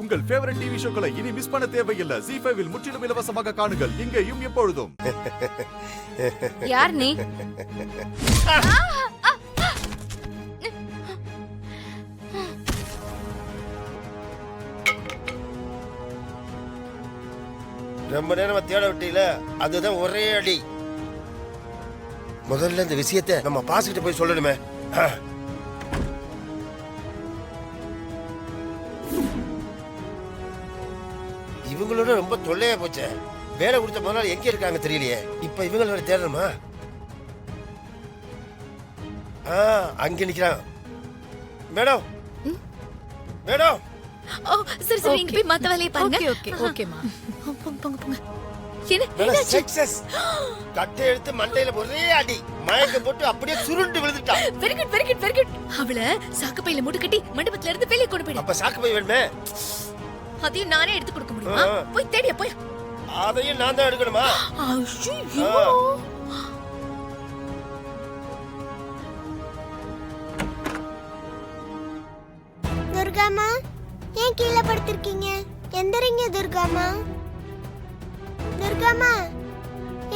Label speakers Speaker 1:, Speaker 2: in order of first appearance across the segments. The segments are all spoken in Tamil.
Speaker 1: உங்கள் ஃபேவரட் டிவி ஷோக்களை இனி மிஸ் பண்ண தேவையில்லை. ZEE5 இல் முற்றிலும் இலவசமாக காணுங்கள். இங்கேயும் எப்பொழுதும்.
Speaker 2: யார் நீ?
Speaker 3: ரொம்ப நேரமா தேட விட்டீல, அதுதான் ஒரே அடி. முதல்ல இந்த விஷயத்தை நம்ம பாஸ்கிட்ட போய் சொல்லணுமே. இவங்களோட ரொம்ப தொல்லையா போச்சு. வேலை கொடுத்த முதல்ல எங்க இருக்காங்க தெரியலையே. இப்ப இவங்களோட தேடணுமா? அங்க நிக்கிறான். Madam madam.
Speaker 2: ஓ சரி சரி, இங்க போய் மத்த வேலையை பாருங்க.
Speaker 4: ஓகே ஓகேமா.
Speaker 2: போங்க போங்க.
Speaker 3: சக்சஸ். கட்டை எடுத்து மண்டையில ஒரே அடி. மயக்கம் போட்டு அப்படியே சுருண்டு விழுந்துட்டான்.
Speaker 2: Very good very good very good. அவள சாக்கு பையில மூட்டை கட்டி மண்டபத்துல இருந்து வெளிய கொண்டு போயிடு.
Speaker 3: அப்ப சாக்கு பை வேணுமே.
Speaker 2: அதையும் நானே எடுத்து கொடுக்க முடியுமா? போய் தேடியா போய்.
Speaker 3: அதையும் நான் தான் எடுக்கணுமா?
Speaker 2: ஐயோ.
Speaker 5: துர்காமா, ஏன் கீழே படுத்திருக்கீங்க? எந்திரிங்க துர்காமா. துர்காமா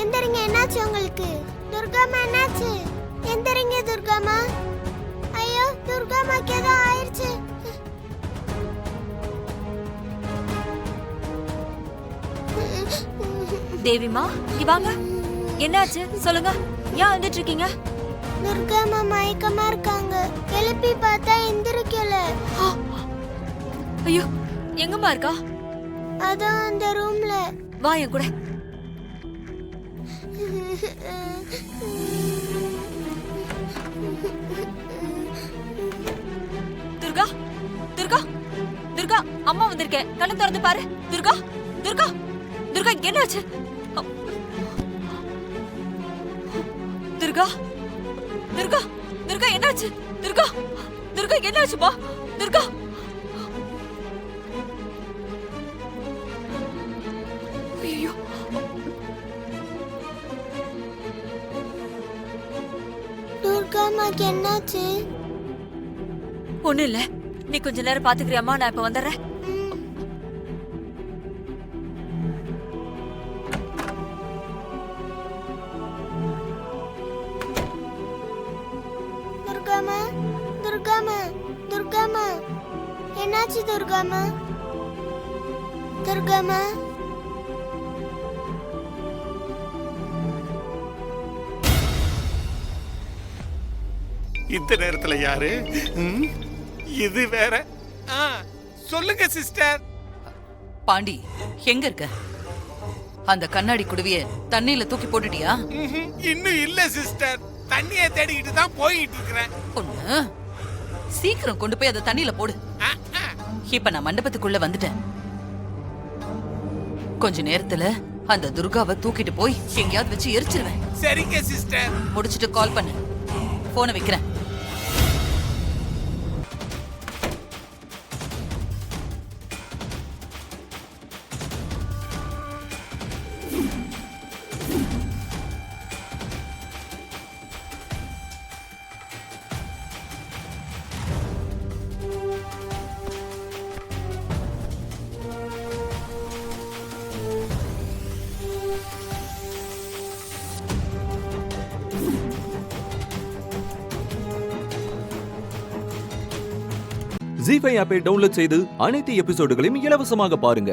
Speaker 5: எந்திரிங்க. என்னாச்சு உங்களுக்கு? துர்காமா என்னாச்சு? எந்திரிங்க துர்காமா. ஐயோ துர்காமாக்கு ஏதோ ஆயிடுச்சு.
Speaker 6: தேவிமா, இங்க வாங்க. என்னாச்சு சொல்லுங்க. ஏன் வந்துட்டு இருக்கீங்க?
Speaker 5: துர்காமா மயக்கமா இருக்காங்க. எழுப்பி பார்த்தா எந்திரிக்கல.
Speaker 6: ஐயோ, எங்கம்மா இருக்கா?
Speaker 5: அதான் அந்த ரூம்ல.
Speaker 6: வா என் கூட. துர்கா துர்கா துர்கா, அம்மா வந்திருக்கேன். கண்ணை திறந்து பாரு. துர்கா துர்கா துர்கா, என்னாச்சு? துர்கா துர்கா துர்கா, என்னாச்சு? துர்கா துர்கா, என்னாச்சுப்பா? துர்கா ஐயோ.
Speaker 5: துர்காமாக்கு என்னாச்சு?
Speaker 6: ஒண்ணும் இல்ல, நீ கொஞ்ச நேரம் பாத்துக்கிறியாமா? நான் இப்ப வந்துடுறேன்.
Speaker 5: துர்காமா துர்காமா துர்காமா, என்னாச்சு துர்காமா? துர்காமா
Speaker 7: இந்த நேரத்துல யாரு? இது வேற. சொல்லுங்க சிஸ்டர்.
Speaker 4: பாண்டி, எங்க இருக்க? அந்த கண்ணாடி குடுவிய தண்ணியில தூக்கி போட்டுட்டியா?
Speaker 7: இன்னும் இல்ல சிஸ்டர். தண்ணியை தேடிக்கிட்டு தான் போயிட்டு இருக்கிறேன்.
Speaker 4: பொண்ணு, சீக்கிரம் கொண்டு போய் அதை தண்ணியில போடு. இப்ப நான் மண்டபத்துக்குள்ள வந்துட்டேன். கொஞ்ச நேரத்துல அந்த துர்காவை தூக்கிட்டு போய் எங்கேயாவது வச்சு எரிச்சிருவேன்.
Speaker 7: சரிங்க சிஸ்டர்.
Speaker 4: முடிச்சிட்டு கால் பண்ணு. போனை வைக்கிறேன்.
Speaker 1: ZEE5 ஆப்பை டவுன்லோட் செய்து அனைத்து எபிசோடுகளையும் இலவசமாக பாருங்க.